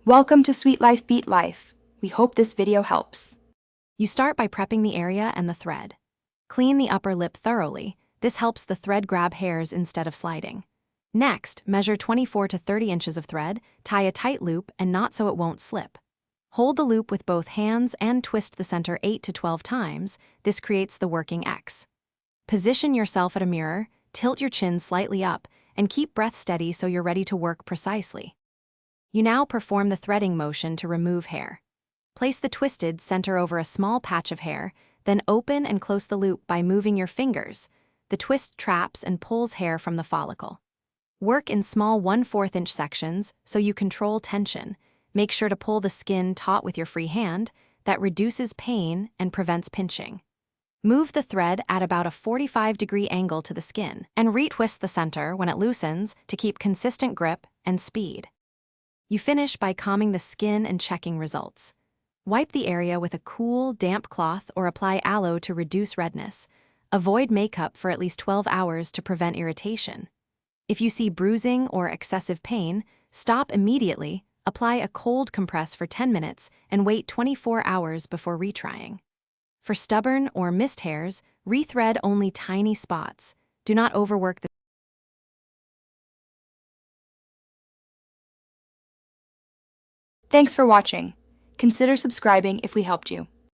Welcome to Sweet Life Beat Life. We hope this video helps. You start by prepping the area and the thread. Clean the upper lip thoroughly. This helps the thread grab hairs instead of sliding. Next, measure 24 to 30 inches of thread, tie a tight loop and knot so it won't slip. Hold the loop with both hands and twist the center 8 to 12 times. This creates the working X. Position yourself at a mirror, tilt your chin slightly up, and keep breath steady so you're ready to work precisely. You now perform the threading motion to remove hair. Place the twisted center over a small patch of hair, then open and close the loop by moving your fingers. The twist traps and pulls hair from the follicle. Work in small 1/4 inch sections so you control tension. Make sure to pull the skin taut with your free hand. That reduces pain and prevents pinching. Move the thread at about a 45-degree angle to the skin and retwist the center when it loosens to keep consistent grip and speed. You finish by combing the skin and checking results. Wipe the area with a cool, damp cloth or apply aloe to reduce redness. Avoid makeup for at least 12 hours to prevent irritation. If you see bruising or excessive pain, stop immediately, apply a cold compress for 10 minutes, and wait 24 hours before retrying. For stubborn or missed hairs, rethread only tiny spots. Do not overwork the Thanks for watching. Consider subscribing if we helped you.